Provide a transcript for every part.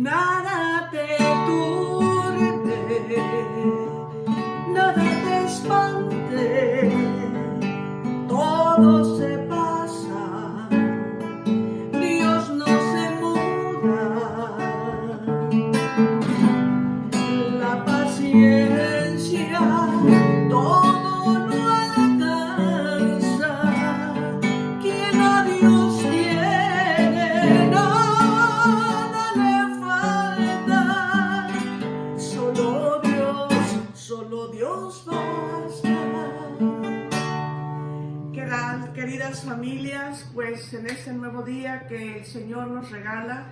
Nada te turbe, nada te espante, todo se pasa, Dios no se muda, la paciencia todo lo alcanza, quien a Dios tiene nada le falta, solo Dios basta. Queridas familias, pues en este nuevo día que el Señor nos regala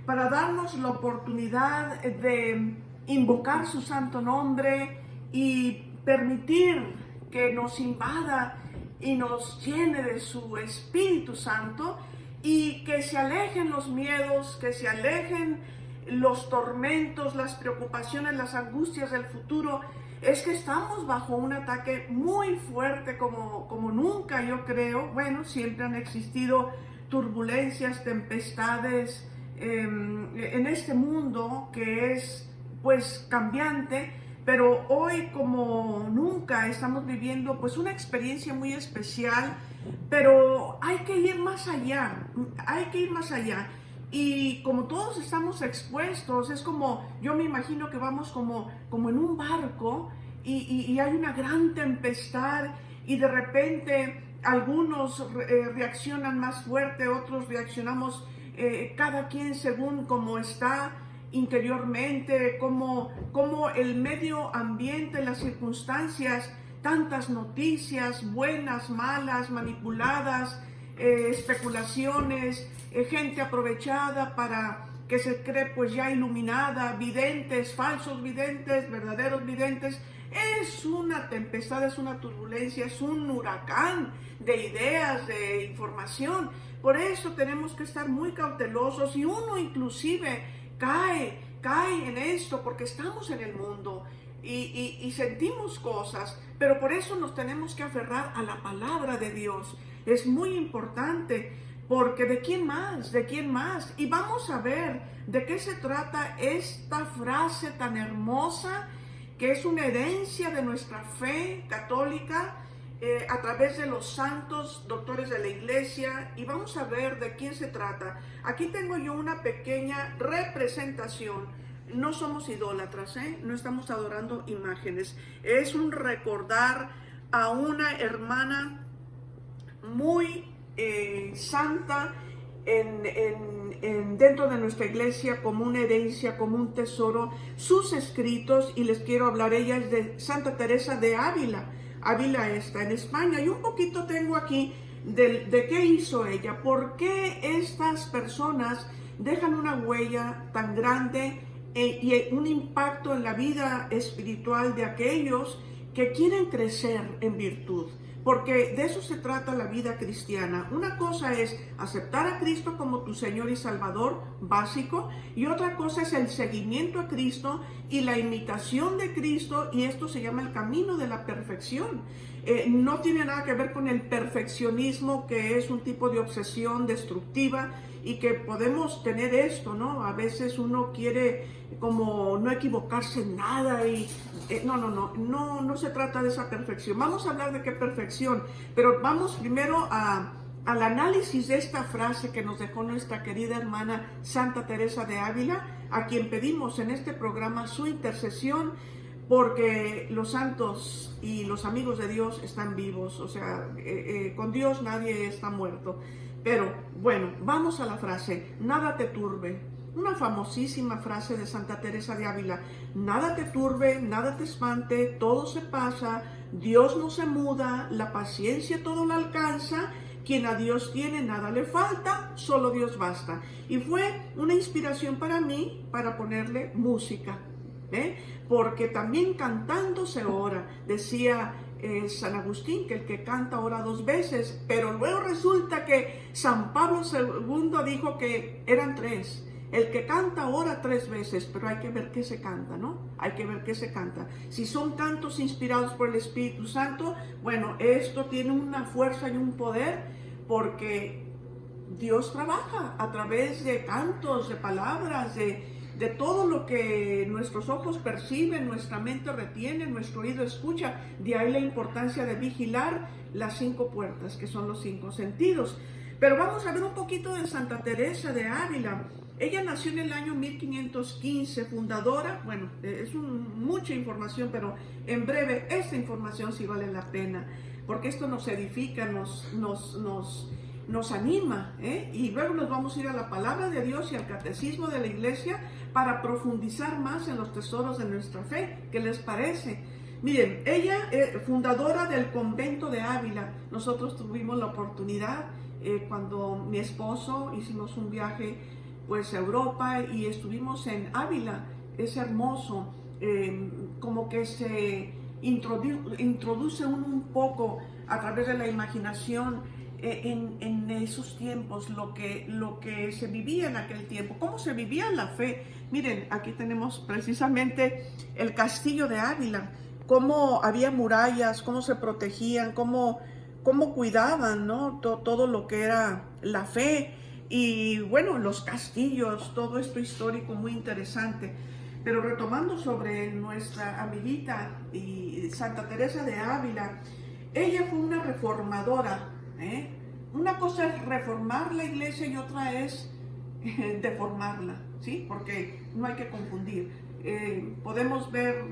para darnos la oportunidad de invocar su santo nombre y permitir que nos invada y nos llene de su Espíritu Santo y que se alejen los miedos, que se alejen los tormentos, las preocupaciones, las angustias del futuro. Es que estamos bajo un ataque muy fuerte como nunca, yo creo. Bueno, siempre han existido turbulencias, tempestades en este mundo que es pues cambiante, pero hoy como nunca estamos viviendo pues una experiencia muy especial, pero hay que ir más allá, hay que ir más allá. Y como todos estamos expuestos, es como, yo me imagino que vamos como en un barco y hay una gran tempestad y de repente algunos reaccionan más fuerte, otros reaccionamos cada quien según cómo está interiormente, como el medio ambiente, las circunstancias, tantas noticias, buenas, malas, manipuladas, especulaciones, gente aprovechada para que se cree pues ya iluminada, videntes, falsos videntes, verdaderos videntes. Es una tempestad, es una turbulencia, es un huracán de ideas, de información. Por eso tenemos que estar muy cautelosos y uno inclusive cae en esto porque estamos en el mundo y sentimos cosas, pero por eso nos tenemos que aferrar a la palabra de Dios. Es muy importante porque ¿de quién más? ¿De quién más? Y vamos a ver de qué se trata esta frase tan hermosa que es una herencia de nuestra fe católica a través de los santos doctores de la iglesia, y vamos a ver de quién se trata. Aquí tengo yo una pequeña representación. No somos idólatras, no estamos adorando imágenes. Es un recordar a una hermana muy santa dentro de nuestra iglesia, como una herencia, como un tesoro, sus escritos, y les quiero hablar. Ella es de Santa Teresa de Ávila. Ávila está en España, y un poquito tengo aquí de qué hizo ella, por qué estas personas dejan una huella tan grande y un impacto en la vida espiritual de aquellos que quieren crecer en virtud. Porque de eso se trata la vida cristiana. Una cosa es aceptar a Cristo como tu Señor y Salvador básico, y otra cosa es el seguimiento a Cristo y la imitación de Cristo, y esto se llama el camino de la perfección. No tiene nada que ver con el perfeccionismo, que es un tipo de obsesión destructiva, y que podemos tener esto, ¿no? A veces uno quiere como no equivocarse en nada y no se trata de esa perfección. Vamos a hablar de qué perfección, pero vamos primero al análisis de esta frase que nos dejó nuestra querida hermana Santa Teresa de Ávila, a quien pedimos en este programa su intercesión, porque los santos y los amigos de Dios están vivos, o sea, con Dios nadie está muerto. Pero bueno, vamos a la frase, nada te turbe. Una famosísima frase de Santa Teresa de Ávila: nada te turbe, nada te espante, todo se pasa, Dios no se muda, la paciencia todo la alcanza, quien a Dios tiene nada le falta, solo Dios basta. Y fue una inspiración para mí para ponerle música, porque también cantando se ora. Decía San Agustín que el que canta ora dos veces, pero luego resulta que San Pablo II dijo que eran tres. El que canta ora tres veces, pero hay que ver qué se canta, ¿no? Hay que ver qué se canta. Si son cantos inspirados por el Espíritu Santo, bueno, esto tiene una fuerza y un poder, porque Dios trabaja a través de cantos, de palabras, de todo lo que nuestros ojos perciben, nuestra mente retiene, nuestro oído escucha. De ahí la importancia de vigilar las 5 puertas, que son los 5 sentidos. Pero vamos a ver un poquito de Santa Teresa de Ávila. Ella nació en el año 1515, fundadora. Bueno, es mucha información, pero en breve, esta información sí vale la pena, porque esto nos edifica, nos anima, y luego nos vamos a ir a la palabra de Dios y al catecismo de la iglesia para profundizar más en los tesoros de nuestra fe. ¿Qué les parece? Miren, ella fundadora del convento de Ávila. Nosotros tuvimos la oportunidad cuando mi esposo hicimos un viaje pues a Europa y estuvimos en Ávila. Es hermoso, como que se introduce un poco a través de la imaginación en esos tiempos, lo que se vivía en aquel tiempo, cómo se vivía la fe. Miren, aquí tenemos precisamente el castillo de Ávila, cómo había murallas, cómo se protegían, cómo cuidaban, ¿no? Todo lo que era la fe, y bueno, los castillos, todo esto histórico muy interesante. Pero retomando sobre nuestra amiguita y Santa Teresa de Ávila, ella fue una reformadora. Una cosa es reformar la iglesia y otra es deformarla, ¿sí? Porque no hay que confundir. Podemos ver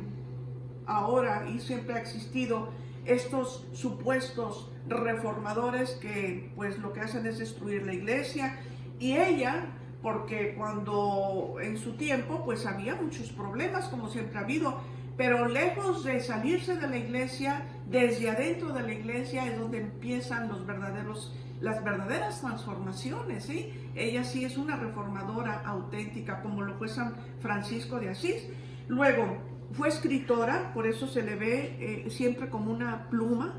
ahora, y siempre ha existido, estos supuestos reformadores que pues lo que hacen es destruir la iglesia, y ella, porque cuando en su tiempo pues había muchos problemas, como siempre ha habido, pero lejos de salirse de la iglesia, desde adentro de la iglesia es donde empiezan las verdaderas transformaciones, ¿sí? Ella sí es una reformadora auténtica, como lo fue San Francisco de Asís. Luego, fue escritora, por eso se le ve siempre como una pluma,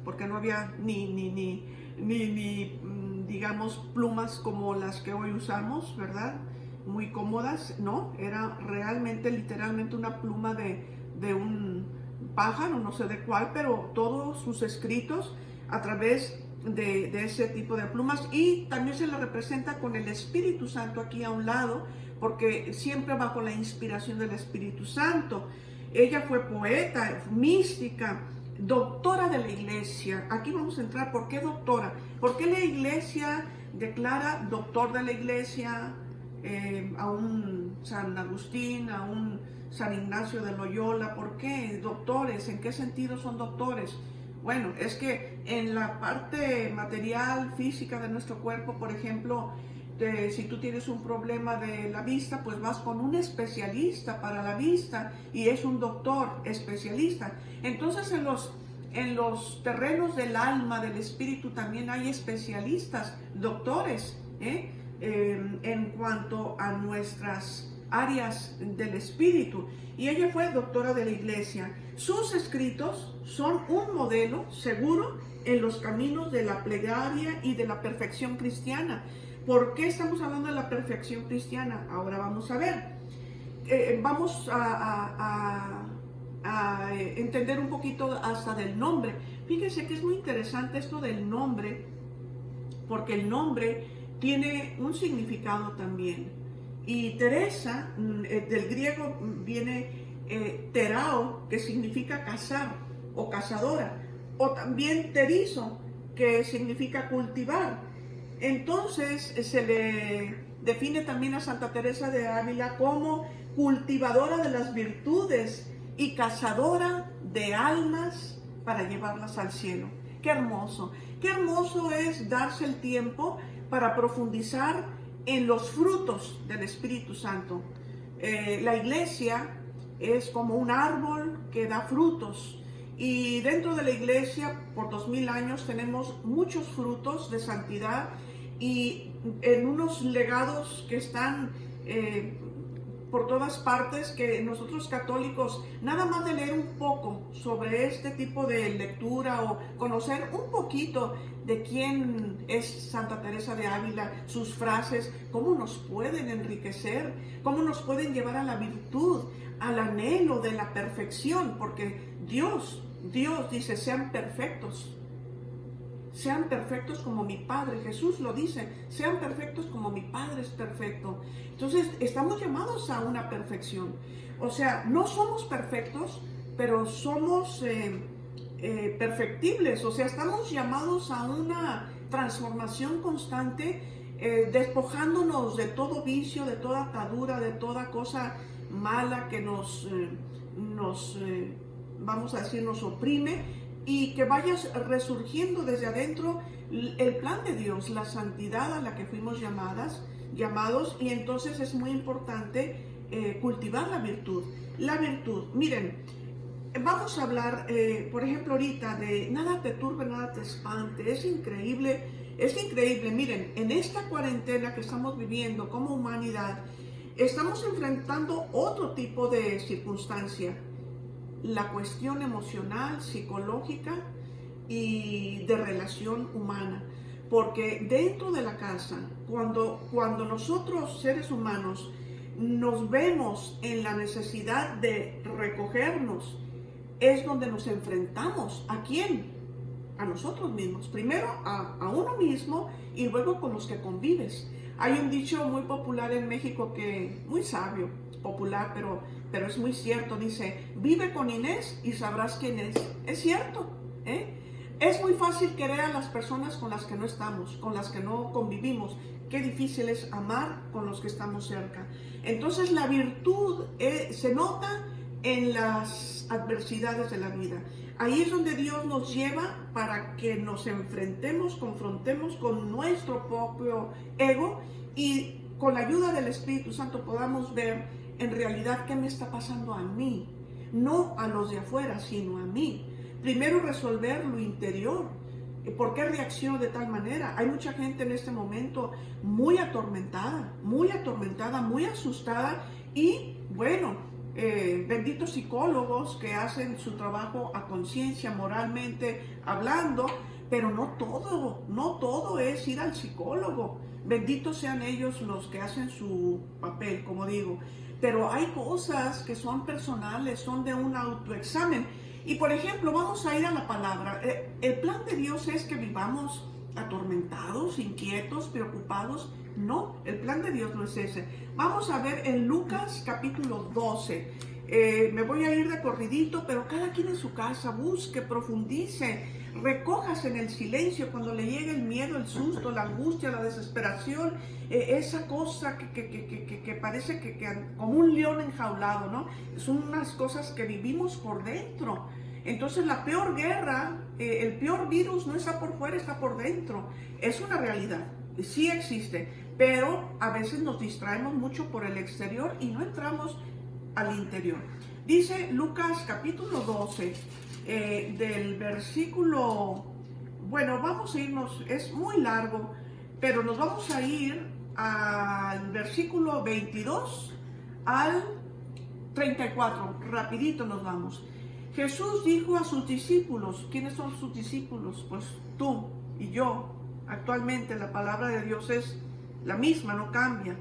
porque no había ni digamos, plumas como las que hoy usamos, ¿verdad? Muy cómodas, ¿no? Era realmente, literalmente una pluma de un pájaro, no sé de cuál, pero todos sus escritos a través de ese tipo de plumas. Y también se le representa con el Espíritu Santo aquí a un lado, porque siempre bajo la inspiración del Espíritu Santo. Ella fue poeta, mística, doctora de la iglesia. Aquí vamos a entrar. ¿Por qué doctora? ¿Por qué la iglesia declara doctor de la iglesia a un San Agustín, a un San Ignacio de Loyola? ¿Por qué doctores? ¿En qué sentido son doctores? Bueno, es que en la parte material, física de nuestro cuerpo, por ejemplo, si tú tienes un problema de la vista, pues vas con un especialista para la vista y es un doctor especialista. Entonces en los terrenos del alma, del espíritu, también hay especialistas, doctores, en cuanto a nuestras áreas del espíritu. Y ella fue doctora de la iglesia. Sus escritos son un modelo seguro en los caminos de la plegaria y de la perfección cristiana. ¿Por qué estamos hablando de la perfección cristiana? Ahora vamos a ver. Vamos a entender un poquito hasta del nombre. Fíjense que es muy interesante esto del nombre, porque el nombre tiene un significado también. Y Teresa, del griego viene terao, que significa cazar o cazadora, o también terizo, que significa cultivar. Entonces se le define también a Santa Teresa de Ávila como cultivadora de las virtudes y cazadora de almas para llevarlas al cielo. ¡Qué hermoso! ¡Qué hermoso es darse el tiempo para profundizar en los frutos del Espíritu Santo! La iglesia es como un árbol que da frutos, y dentro de la iglesia por 2000 años tenemos muchos frutos de santidad y en unos legados que están por todas partes, que nosotros católicos, nada más de leer un poco sobre este tipo de lectura o conocer un poquito de quién es Santa Teresa de Ávila, sus frases, cómo nos pueden enriquecer, cómo nos pueden llevar a la virtud, al anhelo de la perfección, porque Dios dice, sean perfectos sean perfectos como mi Padre. Jesús lo dice, sean perfectos como mi Padre es perfecto. Entonces, estamos llamados a una perfección. O sea, no somos perfectos, pero somos perfectibles. O sea, estamos llamados a una transformación constante, despojándonos de todo vicio, de toda atadura, de toda cosa mala que vamos a decir, nos oprime, y que vayas resurgiendo desde adentro el plan de Dios, la santidad a la que fuimos llamados, y entonces es muy importante cultivar la virtud. La virtud, miren, vamos a hablar, por ejemplo, ahorita de nada te turbe, nada te espante. Es increíble, miren, en esta cuarentena que estamos viviendo como humanidad, estamos enfrentando otro tipo de circunstancia, la cuestión emocional, psicológica y de relación humana. Porque dentro de la casa, cuando nosotros seres humanos nos vemos en la necesidad de recogernos, es donde nos enfrentamos. ¿A quién? A nosotros mismos. Primero a uno mismo y luego con los que convives. Hay un dicho muy popular en México, que muy sabio, popular, pero es muy cierto. Dice, vive con Inés y sabrás quién es. Es cierto, ¿eh? Es muy fácil querer a las personas con las que no estamos, con las que no convivimos. Qué difícil es amar con los que estamos cerca. Entonces la virtud se nota en las adversidades de la vida. Ahí es donde Dios nos lleva para que nos confrontemos con nuestro propio ego, y con la ayuda del Espíritu Santo podamos ver en realidad qué me está pasando a mí, no a los de afuera, sino a mí. Primero resolver lo interior. ¿Por qué reacciono de tal manera? Hay mucha gente en este momento muy atormentada, muy asustada, y bueno, benditos psicólogos que hacen su trabajo a conciencia, moralmente hablando, pero no todo es ir al psicólogo. Benditos sean ellos los que hacen su papel, como digo. Pero hay cosas que son personales, son de un autoexamen. Y por ejemplo, vamos a ir a la palabra. El plan de Dios es que vivamos atormentados, inquietos, preocupados. No, el plan de Dios no es ese. Vamos a ver en Lucas capítulo 12. Me voy a ir de corridito, pero cada quien en su casa busque, profundice, recójase en el silencio cuando le llegue el miedo, el susto, la angustia, la desesperación, esa cosa que parece que como un león enjaulado, ¿no? Son unas cosas que vivimos por dentro. Entonces la peor guerra, el peor virus no está por fuera, está por dentro. Es una realidad, sí existe, pero a veces nos distraemos mucho por el exterior y no entramos al interior. Dice Lucas capítulo 12, del versículo, bueno, vamos a irnos, es muy largo, pero nos vamos a ir al versículo 22 al 34, rapidito nos vamos. Jesús dijo a sus discípulos, ¿quiénes son sus discípulos? Pues tú y yo. Actualmente la palabra de Dios es la misma, no cambia.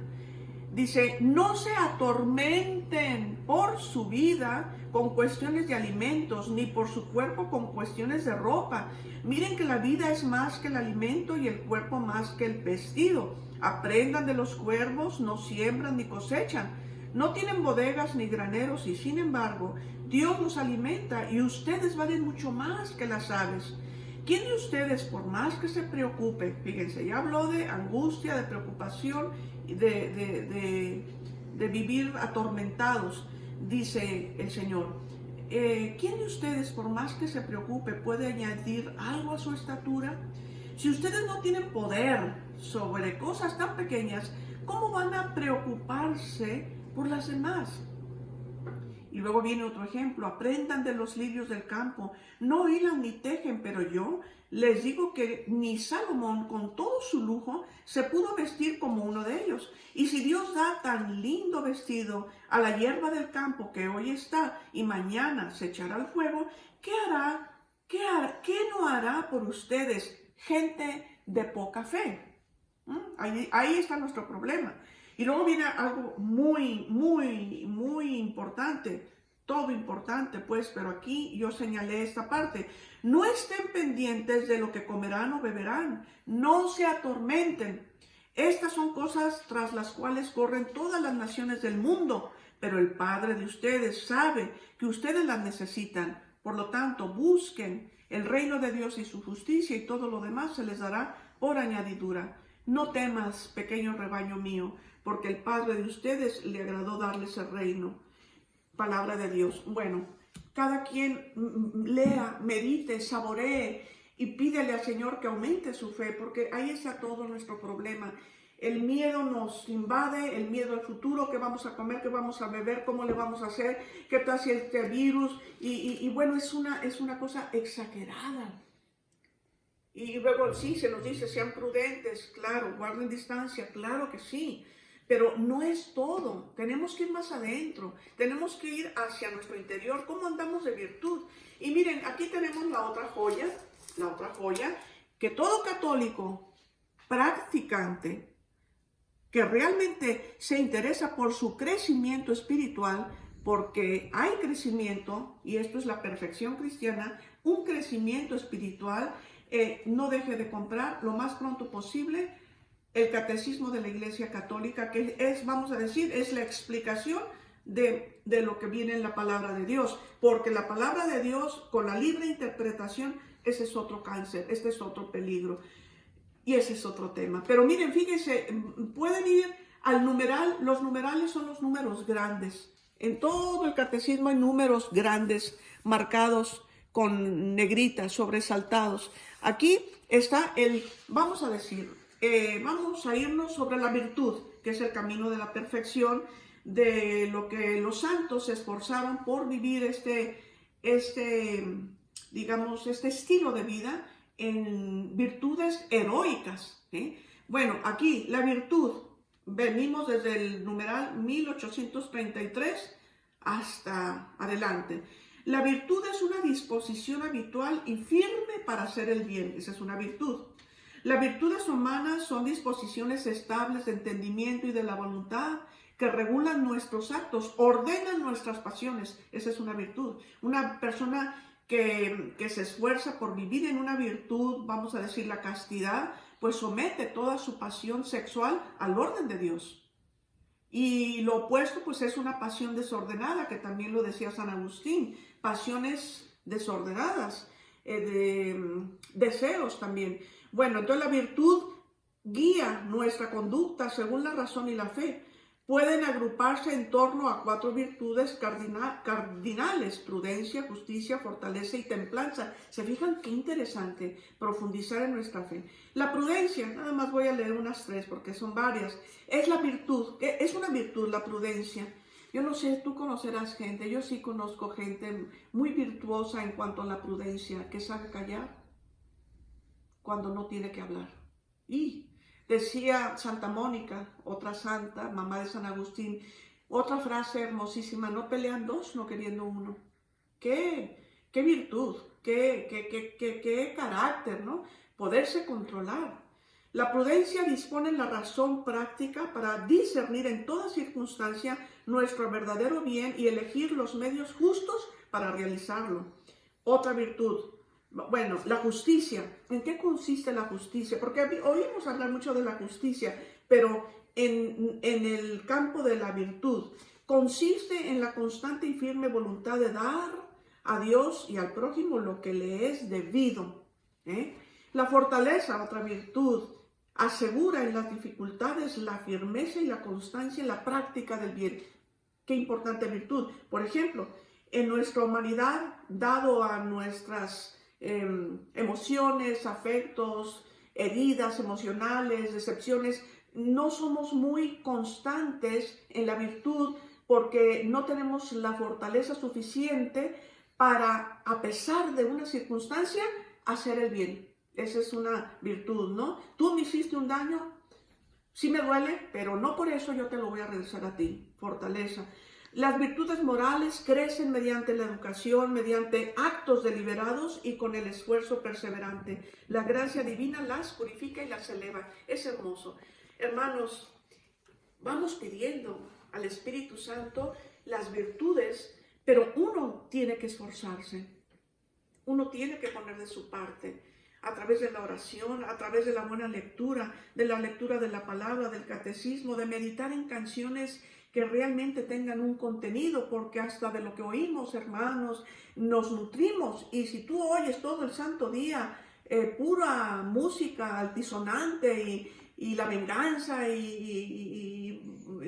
Dice, no se atormenten por su vida con cuestiones de alimentos, ni por su cuerpo con cuestiones de ropa. Miren que la vida es más que el alimento y el cuerpo más que el vestido. Aprendan de los cuervos, no siembran ni cosechan, no tienen bodegas ni graneros, y sin embargo, Dios los alimenta, y ustedes valen mucho más que las aves. ¿Quién de ustedes, por más que se preocupe, fíjense, ya habló de angustia, de preocupación, de vivir atormentados, dice el Señor, ¿quién de ustedes, por más que se preocupe, puede añadir algo a su estatura? Si ustedes no tienen poder sobre cosas tan pequeñas, ¿cómo van a preocuparse por las demás? Y luego viene otro ejemplo, aprendan de los lirios del campo, no hilan ni tejen, pero yo les digo que ni Salomón con todo su lujo se pudo vestir como uno de ellos. Y si Dios da tan lindo vestido a la hierba del campo que hoy está y mañana se echará al fuego, ¿qué hará? ¿Qué no hará por ustedes, gente de poca fe? Ahí está nuestro problema. Y luego viene algo muy importante. todo importante, pues, pero aquí yo señalé esta parte. No estén pendientes de lo que comerán o beberán, no se atormenten. Estas son cosas tras las cuales corren todas las naciones del mundo, pero el Padre de ustedes sabe que ustedes las necesitan. Por lo tanto, busquen el reino de Dios y su justicia, y todo lo demás se les dará por añadidura. No temas, pequeño rebaño mío, porque el Padre de ustedes le agradó darles el reino. Palabra de Dios. Bueno, cada quien lea, medite, saboree y pídele al Señor que aumente su fe, porque ahí está todo nuestro problema. El miedo nos invade, el miedo al futuro, qué vamos a comer, qué vamos a beber, cómo le vamos a hacer, qué tal si este virus, y bueno, es una cosa exagerada. Y luego sí, se nos dice, sean prudentes, claro, guarden distancia, claro que sí, pero no es todo. Tenemos que ir más adentro, tenemos que ir hacia nuestro interior, cómo andamos de virtud. Y miren, aquí tenemos la otra joya, que todo católico practicante, que realmente se interesa por su crecimiento espiritual, porque hay crecimiento, y esto es la perfección cristiana, un crecimiento espiritual, no deje de comprar lo más pronto posible el Catecismo de la Iglesia Católica, que es, vamos a decir, es la explicación de lo que viene en la palabra de Dios, porque la palabra de Dios, con la libre interpretación, ese es otro cáncer, este es otro peligro, y ese es otro tema. Pero miren, fíjense, pueden ir al numeral, los numerales son los números grandes. En todo el catecismo hay números grandes, marcados con negritas, sobresaltados. Aquí está vamos a decir, vamos a irnos sobre la virtud, que es el camino de la perfección, de lo que los santos se esforzaron por vivir digamos, este estilo de vida en virtudes heroicas. Bueno, aquí la virtud, venimos desde el numeral 1833 hasta adelante. La virtud es una disposición habitual y firme para hacer el bien. Esa es una virtud. Las virtudes humanas son disposiciones estables de entendimiento y de la voluntad que regulan nuestros actos, ordenan nuestras pasiones. Esa es una virtud. Una persona que se esfuerza por vivir en una virtud, vamos a decir la castidad, pues somete toda su pasión sexual al orden de Dios. Y lo opuesto, pues es una pasión desordenada, que también lo decía San Agustín, pasiones desordenadas, deseos también. Bueno, entonces la virtud guía nuestra conducta según la razón y la fe. Pueden agruparse en torno a 4 virtudes cardinales: prudencia, justicia, fortaleza y templanza. ¿Se fijan qué interesante profundizar en nuestra fe? La prudencia, nada más voy a leer unas 3 porque son varias. Es la virtud, es una virtud la prudencia. Yo no sé, tú conocerás gente, yo sí conozco gente muy virtuosa en cuanto a la prudencia, que sabe callar cuando no tiene que hablar. Y decía Santa Mónica, otra santa, mamá de San Agustín, otra frase hermosísima: no pelean dos, no queriendo uno. ¡Qué virtud! ¡Qué carácter!, ¿no? Poderse controlar. La prudencia dispone la razón práctica para discernir en toda circunstancia nuestro verdadero bien y elegir los medios justos para realizarlo. Otra virtud. Bueno, la justicia. ¿En qué consiste la justicia? Porque oímos hablar mucho de la justicia, pero en el campo de la virtud consiste en la constante y firme voluntad de dar a Dios y al prójimo lo que le es debido. La fortaleza, otra virtud, asegura en las dificultades la firmeza y la constancia en la práctica del bien. Qué importante virtud. Por ejemplo, en nuestra humanidad, dado a nuestras emociones, afectos, heridas emocionales, decepciones, no somos muy constantes en la virtud porque no tenemos la fortaleza suficiente para, a pesar de una circunstancia, hacer el bien. Esa es una virtud, ¿no? Tú me hiciste un daño, sí me duele, pero no por eso yo te lo voy a regresar a ti. Fortaleza. Las virtudes morales crecen mediante la educación, mediante actos deliberados y con el esfuerzo perseverante. La gracia divina las purifica y las eleva. Es hermoso. Hermanos, vamos pidiendo al Espíritu Santo las virtudes pero uno tiene que esforzarse, uno tiene que poner de su parte, a través de la oración, a través de la buena lectura, de la lectura de la palabra, del catecismo, de meditar en canciones que realmente tengan un contenido, porque hasta de lo que oímos, hermanos, nos nutrimos. Y si tú oyes todo el santo día pura música altisonante y la venganza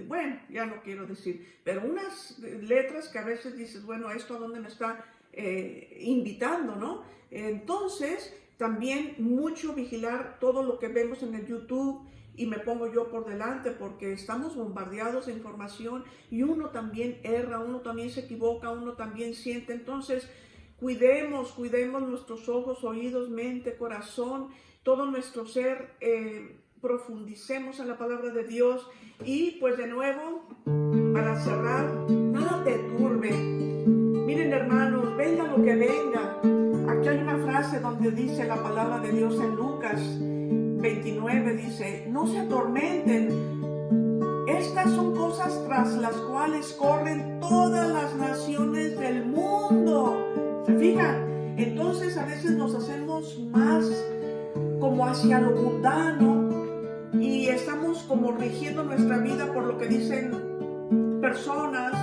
bueno, ya no quiero decir, pero unas letras que a veces dices, bueno, ¿esto a dónde me está invitando, no? Entonces, también mucho vigilar todo lo que vemos en el YouTube, y me pongo yo por delante porque estamos bombardeados de información y uno también erra, uno también se equivoca, uno también siente. Entonces, cuidemos nuestros ojos, oídos, mente, corazón, todo nuestro ser, profundicemos en la palabra de Dios. Y pues de nuevo, para cerrar, nada te turbe. Miren, hermanos, venga lo que venga. Aquí hay una frase donde dice la palabra de Dios en Lucas 29, dice, no se atormenten. Estas son cosas tras las cuales corren todas las naciones del mundo. ¿Se fijan? Entonces a veces nos hacemos más como hacia lo mundano y estamos como rigiendo nuestra vida por lo que dicen personas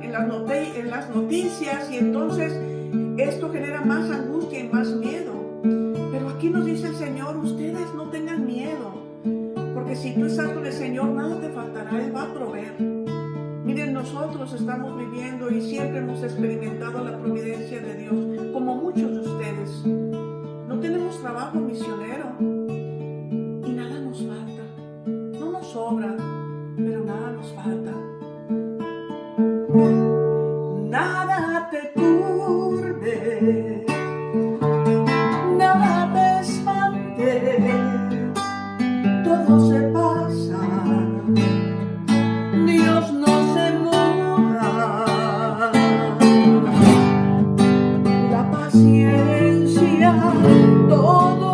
en las noticias, y entonces esto genera más angustia y más miedo. Pero aquí nos dice el Señor, ustedes no tengan miedo, porque si tú estás con el Señor, nada te faltará, Él va a proveer. Miren, nosotros estamos viviendo y siempre hemos experimentado la providencia de Dios, como muchos de ustedes. No tenemos trabajo misionero y nada nos falta. No nos sobra, pero nada nos falta. Nada te turbe, nada te espante, todo se pasa, Dios no se muda, la paciencia todo